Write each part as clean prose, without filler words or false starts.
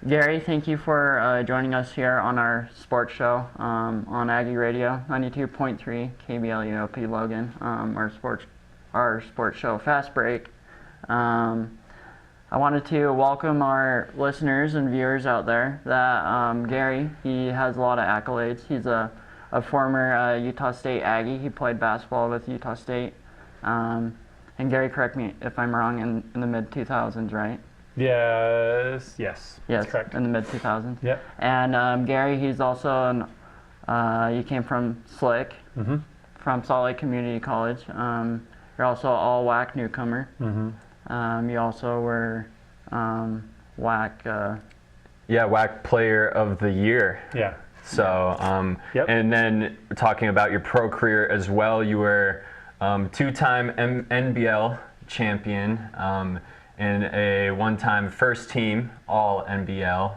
Gary, thank you for joining us here on our sports show on Aggie Radio, 92.3 KBLU Logan, our sports show Fastbreak. I wanted to welcome our listeners and viewers out there that Gary, he has a lot of accolades. He's a former Utah State Aggie. He played basketball with Utah State. And Gary, correct me if I'm wrong, in the mid-2000s, right? Yes, Yes, correct. in the mid-2000s. Yep. And Gary, he's also you came from Slick, from Salt Lake Community College. You're also an all-WAC newcomer. You also were WAC. WAC Player of the Year. Yeah. So, and then talking about your pro career as well, you were two-time NBL champion and a one-time first-team All-NBL.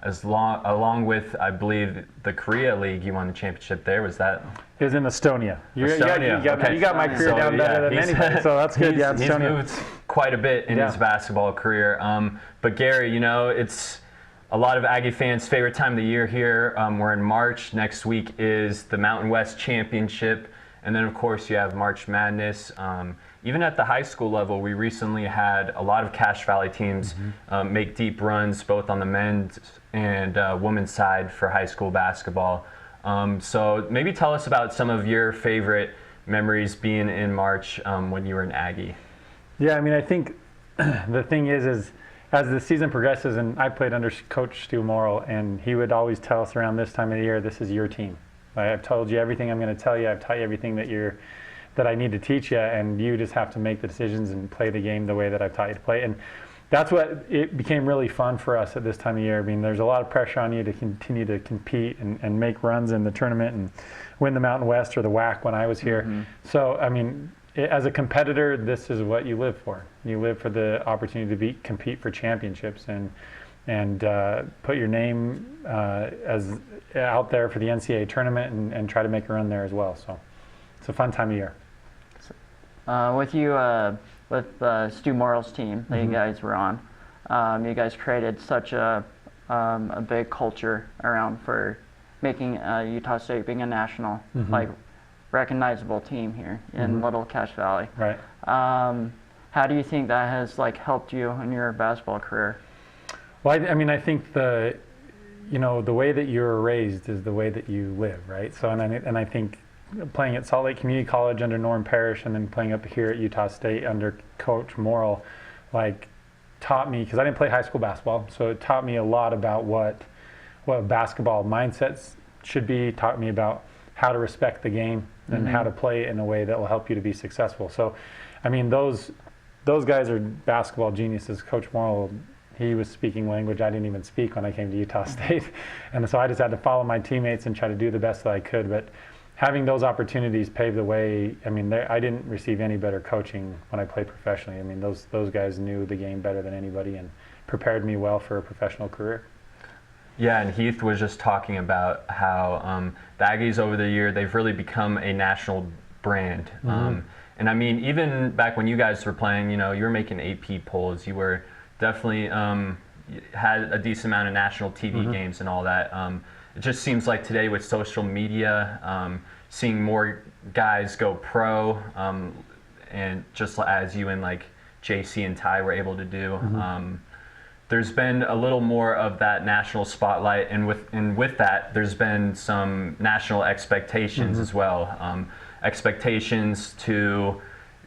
Along with, I believe, the Korea League, you won the championship there. Was that? It was in Estonia. Estonia. You got my career down better than anybody, so that's good. He's moved quite a bit in his basketball career. But Gary, it's a lot of Aggie fans' favorite time of the year here. We're in March. Next week is the Mountain West Championship. And then, of course, you have March Madness. Even at the high school level, we recently had a lot of Cache Valley teams make deep runs, both on the men's and women's side for high school basketball. So maybe tell us about some of your favorite memories being in March when you were an Aggie. Yeah, I think the thing is as the season progresses, and I played under Coach Stew Morrill, and he would always tell us around this time of the year, this is your team. I've told you everything I'm going to tell you. I've taught you everything that I need to teach you, and you just have to make the decisions and play the game the way that I've taught you to play. And that's what it became really fun for us at this time of year. There's a lot of pressure on you to continue to compete and make runs in the tournament and win the Mountain West or the WAC when I was here. So, as a competitor, this is what you live for. You live for the opportunity to compete for championships and put your name as out there for the NCAA tournament and try to make a run there as well. So it's a fun time of year. With you, with Stew Morrill's team that you guys were on, you guys created such a big culture around for making Utah State being a national, recognizable team here in Little Cache Valley. Right. How do you think that has helped you in your basketball career? Well, I think the way that you're raised is the way that you live, right? So, and I think playing at Salt Lake Community College under Norm Parrish and then playing up here at Utah State under Coach Morrill, taught me, because I didn't play high school basketball, so it taught me a lot about what basketball mindsets should be, taught me about how to respect the game and how to play it in a way that will help you to be successful. So, those guys are basketball geniuses. Coach Morrill, he was speaking language I didn't even speak when I came to Utah State. And so I just had to follow my teammates and try to do the best that I could. But having those opportunities paved the way. I didn't receive any better coaching when I played professionally. Those guys knew the game better than anybody and prepared me well for a professional career. Yeah, and Heath was just talking about how the Aggies over the year, they've really become a national brand. And even back when you guys were playing, you were making AP polls. You were definitely had a decent amount of national TV games and all that. It just seems like today with social media, seeing more guys go pro, and just as you and JC and Ty were able to do, there's been a little more of that national spotlight, and with that, there's been some national expectations as well. Expectations to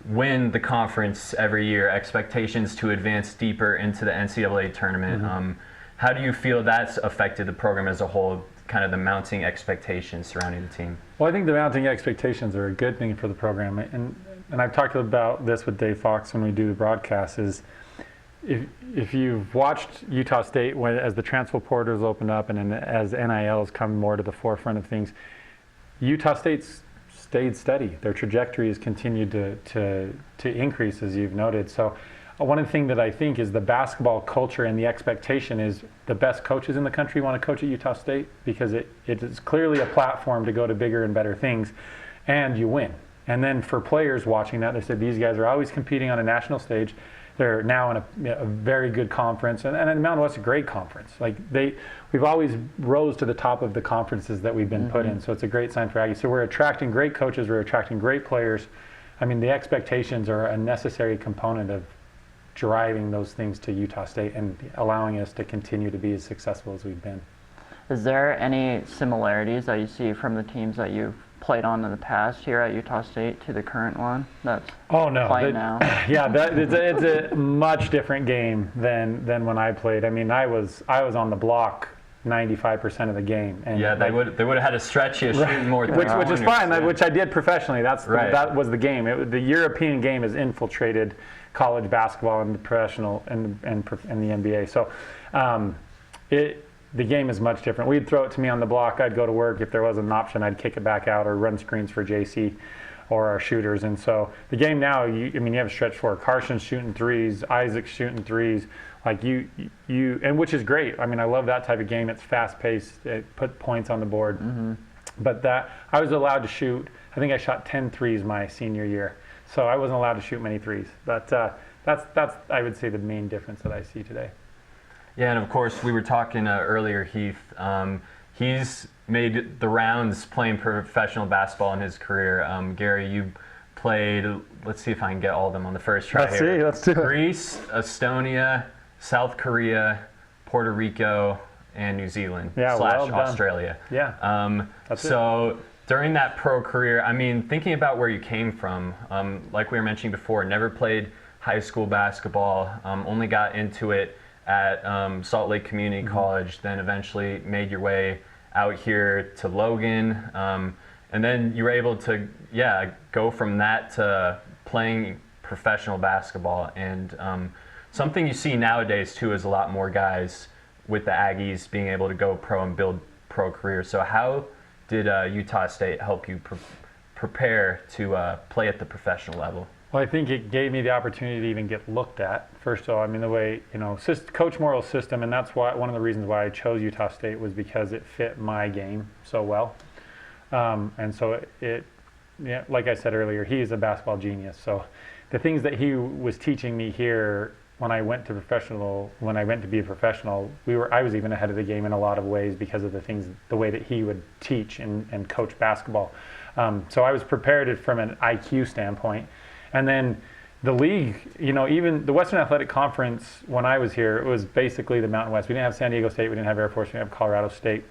win the conference every year, expectations to advance deeper into the NCAA tournament. How do you feel that's affected the program as a whole, kind of the mounting expectations surrounding the team? Well, I think the mounting expectations are a good thing for the program. And I've talked about this with Dave Fox when we do the broadcast, is if you've watched Utah State as the transfer portals opened up and as NILs come more to the forefront of things, Utah State's stayed steady. Their trajectory has continued to increase, as you've noted. So one thing that I think is the basketball culture and the expectation is the best coaches in the country want to coach at Utah State because it is clearly a platform to go to bigger and better things, and you win. And then for players watching that, they said these guys are always competing on a national stage. They're now in a very good conference, and the Mountain West is a great conference. Like we've always rose to the top of the conferences that we've been put in, so it's a great sign for Aggie. So we're attracting great coaches, we're attracting great players. I mean, the expectations are a necessary component of driving those things to Utah State and allowing us to continue to be as successful as we've been. Is there any similarities that you see from the teams that you've played on in the past here at Utah State to the current one that's playing now? Yeah, it's a much different game than when I played. I mean, I was on the block 95% of the game. And yeah, they would have had to stretch you shooting more. Which is fine, which I did professionally. That was the game. The European game has infiltrated college basketball and the professional and the NBA. So the game is much different. We'd throw it to me on the block. I'd go to work. If there was an option, I'd kick it back out or run screens for JC or our shooters. And so the game now, you have a stretch four. Carson's shooting threes. Isaac's shooting threes. Like and which is great. I mean, I love that type of game. It's fast-paced. It put points on the board. But I was allowed to shoot. I think I shot 10 threes my senior year. So I wasn't allowed to shoot many threes. But that's I would say the main difference that I see today. Yeah, and of course, we were talking earlier, Heath. He's made the rounds playing professional basketball in his career. Gary, you played, let's see if I can get all of them on the first try here. Let's do it. Greece, Estonia, South Korea, Puerto Rico, and New Zealand / Australia. Yeah. So during that pro career, I mean, thinking about where you came from, like we were mentioning before, never played high school basketball, only got into it at Salt Lake Community College, then eventually made your way out here to Logan, and then you were able to, go from that to playing professional basketball. And something you see nowadays too is a lot more guys with the Aggies being able to go pro and build pro careers. So how did Utah State help you prepare to play at the professional level? Well, I think it gave me the opportunity to even get looked at. First of all, I mean, the way, Coach Morrill's system, and that's why one of the reasons why I chose Utah State was because it fit my game so well. And so like I said earlier, he's a basketball genius. So the things that he was teaching me here when I went to be a professional, I was even ahead of the game in a lot of ways because of the way that he would teach and coach basketball. So I was prepared from an IQ standpoint. And then the league, even the Western Athletic Conference, when I was here, it was basically the Mountain West. We didn't have San Diego State, we didn't have Air Force, we didn't have Colorado State.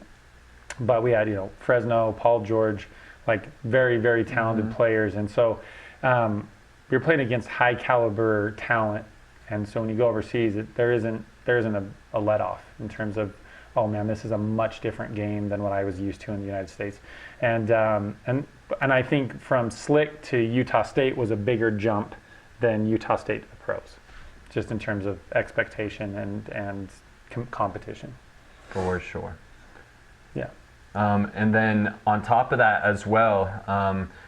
But we had, Fresno, Paul George, like very, very talented players. And so we were playing against high caliber talent. And so when you go overseas, there isn't a let off in terms of, oh man, this is a much different game than what I was used to in the United States. And I think from Slick to Utah State was a bigger jump than Utah State to the pros, just in terms of expectation and competition. For sure. Yeah. And then on top of that as well,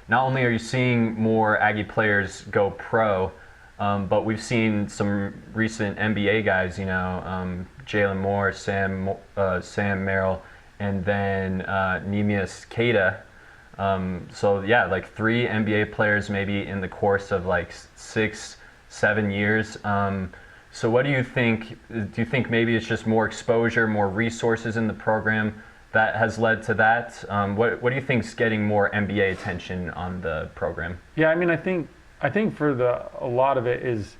not only are you seeing more Aggie players go pro, but we've seen some recent NBA guys, Jalen Moore, Sam Merrill, and then Neemias Queta. Like 3 NBA players maybe in the course of like 6-7 years. So what do you think? Do you think maybe it's just more exposure, more resources in the program that has led to that? What do you think is getting more NBA attention on the program? Yeah, I mean, I think for a lot of it is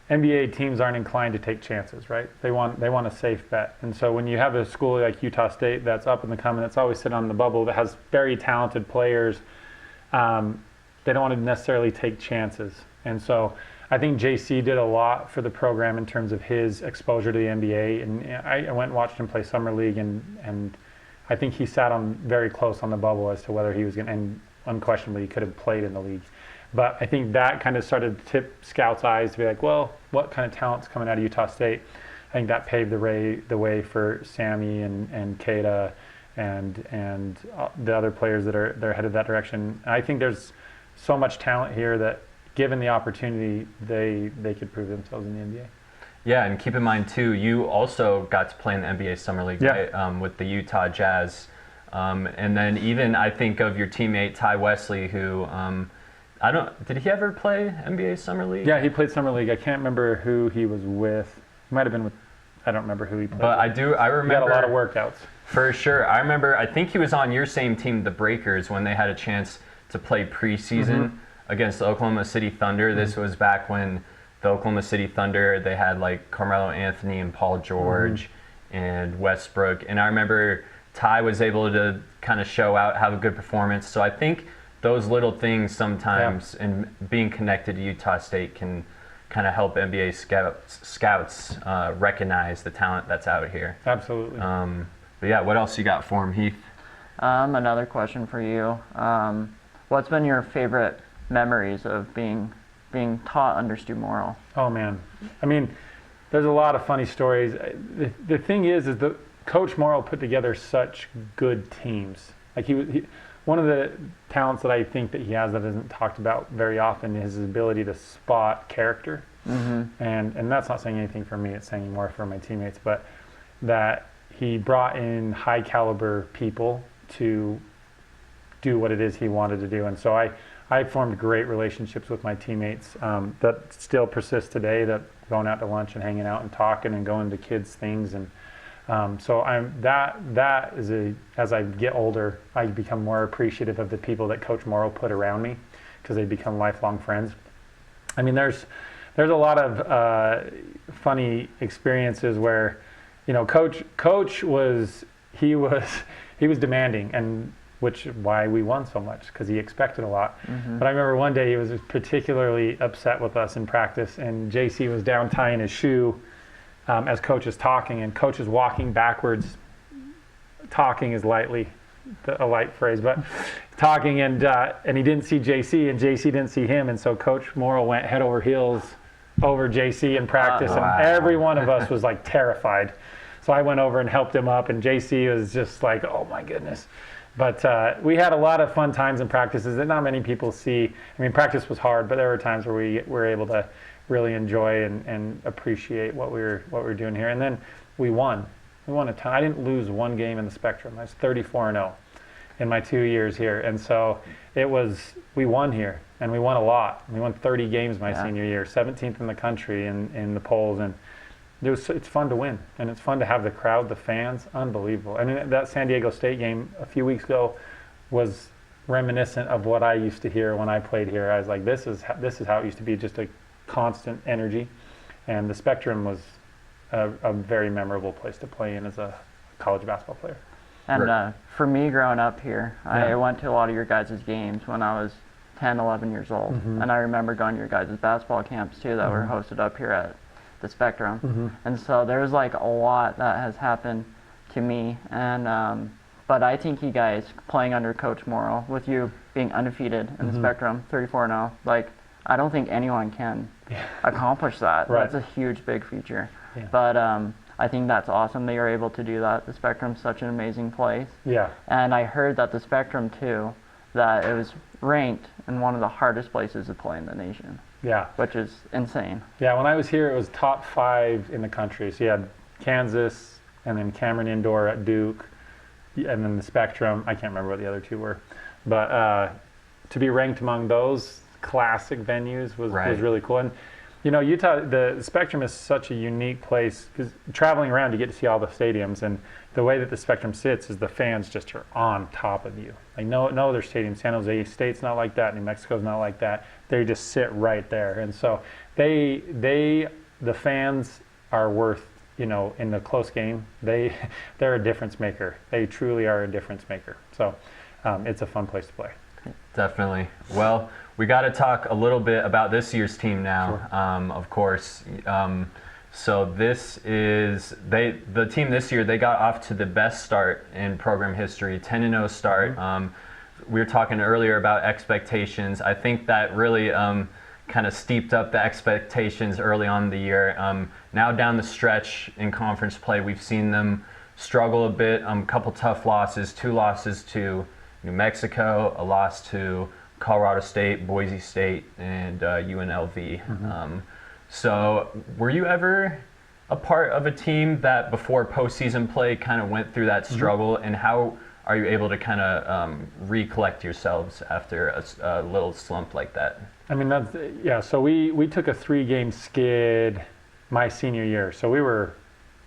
NBA teams aren't inclined to take chances, right? They want a safe bet. And so when you have a school like Utah State that's up and the coming, that's always sitting on the bubble, that has very talented players, they don't want to necessarily take chances. And so I think JC did a lot for the program in terms of his exposure to the NBA. And I went and watched him play Summer League, and I think he sat on very close on the bubble as to whether he was going to, and unquestionably he could have played in the league. But I think that kind of started to tip scouts' eyes to be like, well, what kind of talent's coming out of Utah State? I think that paved the way for Sammy and Queta and the other players that are headed that direction. And I think there's so much talent here that, given the opportunity, they could prove themselves in the NBA. Yeah, and keep in mind too, you also got to play in the NBA Summer League, right? With the Utah Jazz. And then even I think of your teammate Ty Wesley, who Did he ever play NBA Summer League? Yeah, he played Summer League. I can't remember who he was with. He might have been with, I don't remember who he played But with. I remember. He got a lot of workouts. For sure. I remember, I think he was on your same team, the Breakers, when they had a chance to play preseason against the Oklahoma City Thunder. This was back when the Oklahoma City Thunder, they had like Carmelo Anthony and Paul George and Westbrook. And I remember Ty was able to kind of show out, have a good performance. So I think those little things sometimes and being connected to Utah State can kind of help NBA scouts recognize the talent that's out here. Absolutely. But yeah, what else you got for him, Heath? Another question for you. What's been your favorite memories of being taught under Stew Morrill? Oh man, I mean, there's a lot of funny stories. The thing is that Coach Morrill put together such good teams. Like he one of the talents that I think that he has that isn't talked about very often is his ability to spot character. And that's not saying anything for me, it's saying more for my teammates, but that he brought in high caliber people to do what it is he wanted to do. And so I formed great relationships with my teammates that still persist today, that going out to lunch and hanging out and talking and going to kids' things. And so that is as I get older, I become more appreciative of the people that Coach Morrill put around me, because they become lifelong friends. I mean, there's a lot of funny experiences where, you know, Coach was demanding, and which why we won so much, because he expected a lot. But I remember one day he was particularly upset with us in practice, and JC was down tying his shoe as Coach is talking, and Coach is walking backwards. Talking is a light phrase, but talking, and he didn't see JC, and JC didn't see him, and so Coach Morrill went head over heels over JC in practice, and every one of us was like terrified. So I went over and helped him up, and JC was just like, oh my goodness. But we had a lot of fun times in practices that not many people see. I mean, practice was hard, but there were times where we were able to really enjoy and appreciate what we were doing here. And then we won. We won a ton. I didn't lose one game in the Spectrum. I was 34-0 in my 2 years here. And so we won here, and we won a lot. We won 30 games my senior year, 17th in the country in the polls. And it's fun to win, and it's fun to have the crowd, the fans, unbelievable. I mean, that San Diego State game a few weeks ago was reminiscent of what I used to hear when I played here. I was like, this is how it used to be, just a constant energy. And the Spectrum was a very memorable place to play in as a college basketball player. And for me, growing up here, I went to a lot of your guys' games when I was 10, 11 years old. And I remember going to your guys' basketball camps too that were hosted up here at the Spectrum. And so there's like a lot that has happened to me. And but I think you guys playing under Coach Morrill, with you being undefeated in the Spectrum, 34-0, like I don't think anyone can accomplish that. That's a huge, big feature. But I think that's awesome that you're able to do that. The Spectrum's such an amazing place. And I heard that the Spectrum too, that it was ranked in one of the hardest places to play in the nation. Which is insane. When I was here, it was top 5 in the country. So you had Kansas, and then Cameron Indoor at Duke, and then the Spectrum. I can't remember what the other two were. But to be ranked among those classic venues was really cool. And you know, Utah, the Spectrum is such a unique place, because traveling around you get to see all the stadiums, and the way that the Spectrum sits is the fans just are on top of you. Like no other stadium. San Jose State's not like that. New Mexico's not like that. They just sit right there. And so the fans are worth, you know, in the close game, they're a difference maker. They truly are a difference maker. So it's a fun place to play. Definitely. Well, we got to talk a little bit about this year's team now, of course. So this is the team this year. They got off to the best start in program history, 10-0 start. We were talking earlier about expectations. I think that really kind of steeped up the expectations early on in the year. Now down the stretch in conference play, we've seen them struggle a bit. A couple tough losses, 2 losses to New Mexico, a loss to Colorado State, Boise State, and UNLV. So were you ever a part of a team that before postseason play kind of went through that struggle, and how are you able to kind of recollect yourselves after a little slump like that? I mean, yeah. So we took a 3-game skid my senior year. So we were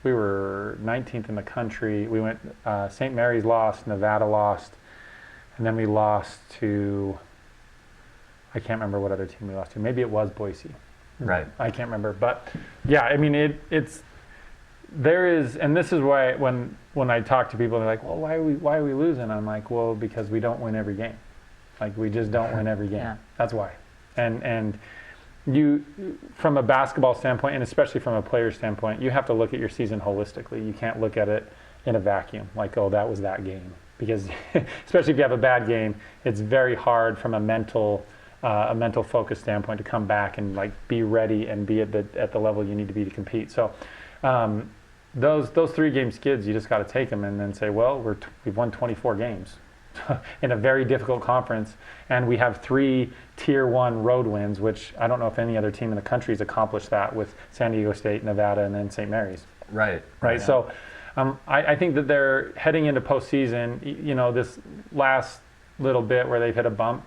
19th in the country. We went St. Mary's lost, Nevada lost, and then we lost to, I can't remember what other team we lost to. Maybe it was Boise. Right. I can't remember. But yeah, I mean, there is, and this is why when I talk to people, they're like, well, why are we losing? I'm like, well, because we don't win every game. Like, we just don't win every game. Yeah. That's why. And you, from a basketball standpoint, and especially from a player standpoint, you have to look at your season holistically. You can't look at it in a vacuum, like, oh, that was that game. Because especially if you have a bad game, it's very hard from a mental focus standpoint to come back and like be ready and be at the level you need to be to compete. So those 3-game skids, you just got to take them and then say, well, we've won 24 games in a very difficult conference, and we have 3 Tier 1 road wins, which I don't know if any other team in the country has accomplished that, with San Diego State, Nevada, and then St. Mary's. Right. Right. Yeah. So I think that they're heading into postseason. You know, this last little bit where they've hit a bump,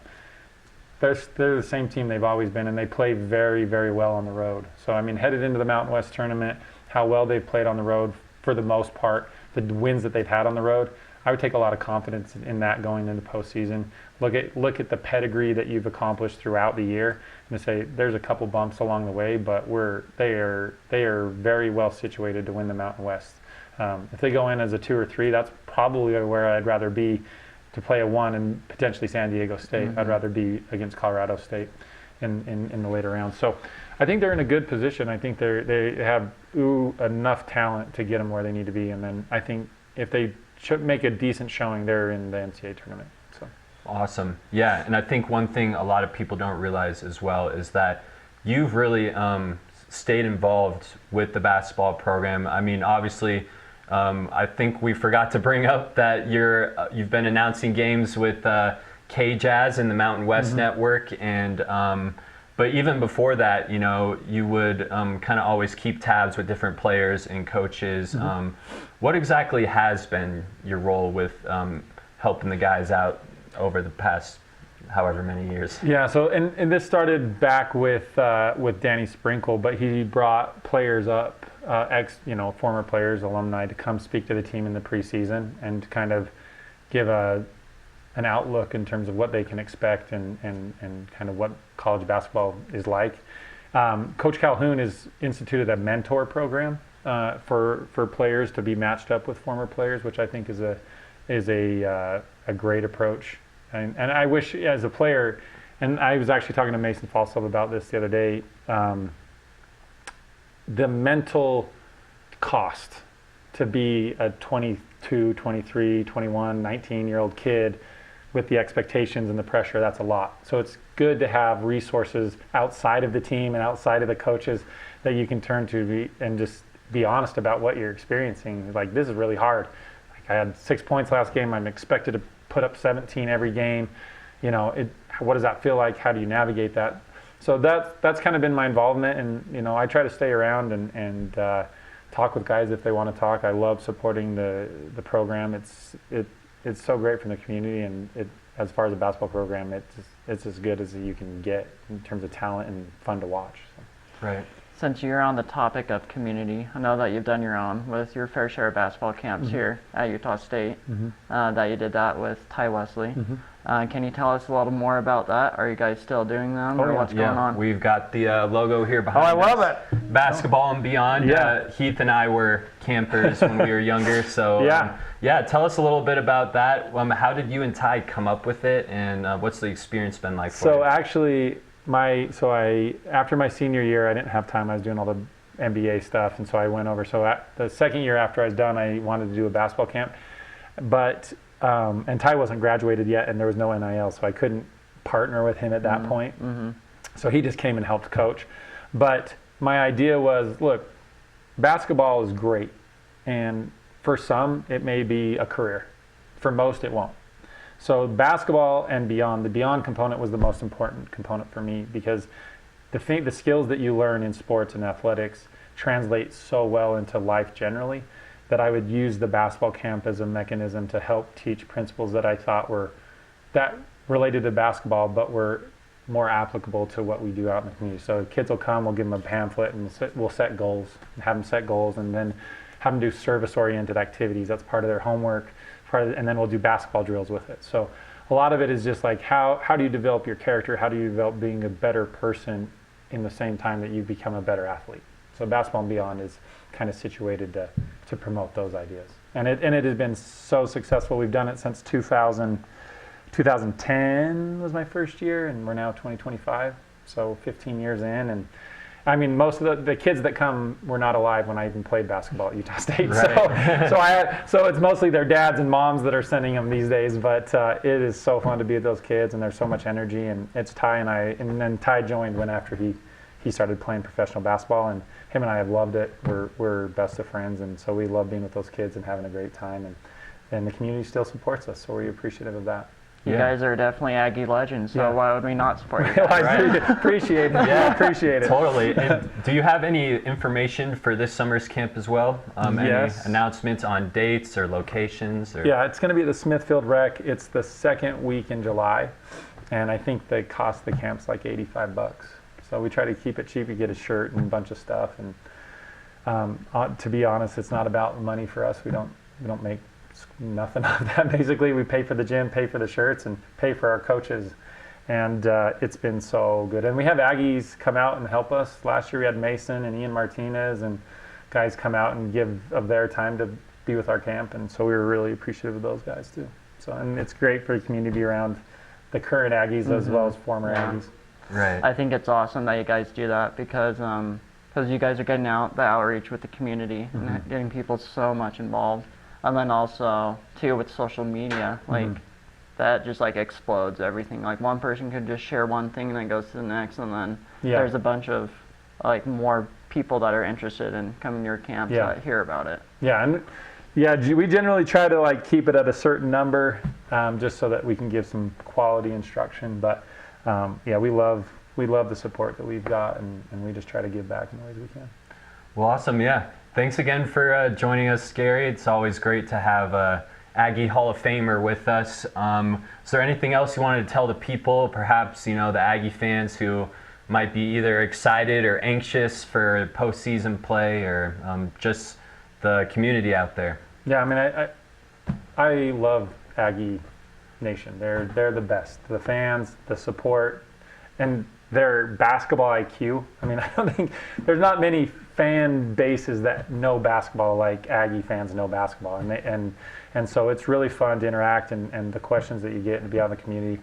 they're the same team they've always been, and they play very, very well on the road. So, I mean, headed into the Mountain West tournament, how well they've played on the road for the most part, the wins that they've had on the road, I would take a lot of confidence in that going into postseason. Look at the pedigree that you've accomplished throughout the year, and to say there's a couple bumps along the way, but they are very well situated to win the Mountain West. If they go in as a 2 or 3, that's probably where I'd rather be, to play a 1 and potentially San Diego State. Mm-hmm. I'd rather be against Colorado State in the later rounds. So I think they're in a good position. I think they have enough talent to get them where they need to be, and then I think if they should make a decent showing, they're in the NCAA tournament. So awesome. Yeah, and I think one thing a lot of people don't realize as well is that you've really stayed involved with the basketball program. I mean, obviously, I think we forgot to bring up that you've been announcing games with K-Jazz and the Mountain West mm-hmm. Network, and but even before that, you know, you would kind of always keep tabs with different players and coaches. Mm-hmm. What exactly has been your role with helping the guys out over the past however many years? Yeah, so and this started back with Danny Sprinkle, but he brought players up, former players, alumni, to come speak to the team in the preseason and kind of give an outlook in terms of what they can expect and kind of what college basketball is like. Coach Calhoun has instituted a mentor program for players to be matched up with former players, which I think is a great approach. And I wish, as a player, and I was actually talking to Mason Falsov about this the other day, the mental cost to be a 22, 23, 21, 19-year-old kid with the expectations and the pressure, that's a lot. So it's good to have resources outside of the team and outside of the coaches that you can turn to and just be honest about what you're experiencing. Like, this is really hard. Like, I had 6 points last game. I'm expected to put up 17 every game. You know, what does that feel like? How do you navigate that? So that's kind of been my involvement, and you know, I try to stay around and talk with guys if they want to talk. I love supporting the program. It's so great for the community, and as far as a basketball program, it's as good as you can get in terms of talent and fun to watch. So. Right. Since you're on the topic of community, I know that you've done your own with your fair share of basketball camps mm-hmm. here at Utah State, mm-hmm. That you did that with Ty Wesley. Mm-hmm. Can you tell us a little more about that? Are you guys still doing them, or what's going on? We've got the logo here behind us. Oh, I love it. Basketball and beyond. Yeah. Heath and I were campers when we were younger, so yeah. Tell us a little bit about that. How did you and Ty come up with it, and what's the experience been like for you? So actually, after my senior year, I didn't have time. I was doing all the NBA stuff, and so I went over. So the second year after I was done, I wanted to do a basketball camp, but and Ty wasn't graduated yet, and there was no NIL, so I couldn't partner with him at that point. Mm-hmm. So he just came and helped coach. But my idea was, look, basketball is great, and for some, it may be a career. For most, it won't. So basketball and beyond, the beyond component was the most important component for me, because the skills that you learn in sports and athletics translate so well into life generally that I would use the basketball camp as a mechanism to help teach principles that I thought were that related to basketball, but were more applicable to what we do out in the community. So kids will come, we'll give them a pamphlet, and we'll set goals, have them set goals, and then have them do service-oriented activities. That's part of their homework, and then we'll do basketball drills with it. So a lot of it is just like how do you develop your character? How do you develop being a better person in the same time that you become a better athlete? So Basketball and Beyond is kind of situated to promote those ideas. And it has been so successful. We've done it since 2010 was my first year, and we're now 2025, so 15 years in. And I mean, most of the kids that come were not alive when I even played basketball at Utah State. Right. So it's mostly their dads and moms that are sending them these days. But it is so fun to be with those kids, and there's so much energy. And it's Ty and then Ty joined when after he started playing professional basketball, and him and I have loved it. We're best of friends, and so we love being with those kids and having a great time. And the community still supports us, so we're appreciative of that. You guys are definitely Aggie legends, so why would we not support you guys? I appreciate it. Yeah, appreciate it. Totally. And do you have any information for this summer's camp as well? Yes. Any announcements on dates or locations? Or? Yeah, it's going to be at the Smithfield Rec. It's the second week in July, and I think the cost of the camp's like $85. So we try to keep it cheap. You get a shirt and a bunch of stuff. And to be honest, it's not about money for us. We don't make nothing of that. Basically, we pay for the gym, pay for the shirts, and pay for our coaches. And it's been so good. And we have Aggies come out and help us. Last year we had Mason and Ian Martinez and guys come out and give of their time to be with our camp. And so we were really appreciative of those guys too. So, and it's great for the community to be around the current Aggies as well as former Aggies. Right. I think it's awesome that you guys do that because you guys are getting out the outreach with the community and getting people so much involved. And then also, too, with social media, like, that just, like, explodes everything. Like, one person could just share one thing and then goes to the next, and then there's a bunch of, like, more people that are interested in coming to your camp to hear about it. Yeah, and we generally try to, like, keep it at a certain number just so that we can give some quality instruction. But, we love the support that we've got, and we just try to give back in the ways we can. Well, awesome, Thanks again for joining us, Gary. It's always great to have a Aggie Hall of Famer with us. Is there anything else you wanted to tell the people, perhaps, the Aggie fans who might be either excited or anxious for postseason play, or just the community out there? Yeah, I mean, I love Aggie Nation. They're the best. The fans, the support, and their basketball IQ. I mean, I don't think there's not many fan bases that know basketball like Aggie fans know basketball, and so it's really fun to interact and the questions that you get and be out in the community.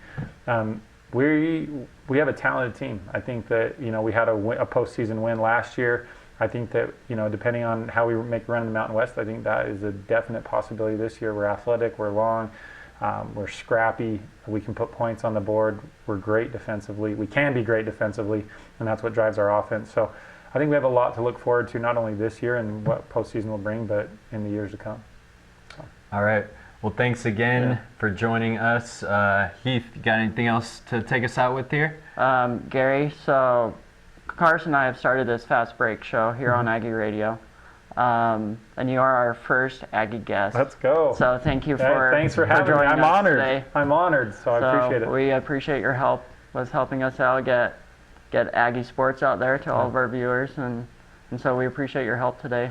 We have a talented team. I think that we had a postseason win last year. I think that depending on how we make a run in the Mountain West, I think that is a definite possibility this year. We're athletic, we're long, we're scrappy. We can put points on the board. We're great defensively. We can be great defensively, and that's what drives our offense. So I think we have a lot to look forward to, not only this year and what postseason will bring, but in the years to come. So. All right. Well, thanks again for joining us. Heath, you got anything else to take us out with here? Gary, so Carson and I have started this Fastbreak show here on Aggie Radio. And you are our first Aggie guest. Let's go. So thank you thanks for having me. I'm honored. Today. I'm honored, so I appreciate it. We appreciate your help with helping us out, get Aggie sports out there to all of our viewers, and so we appreciate your help today.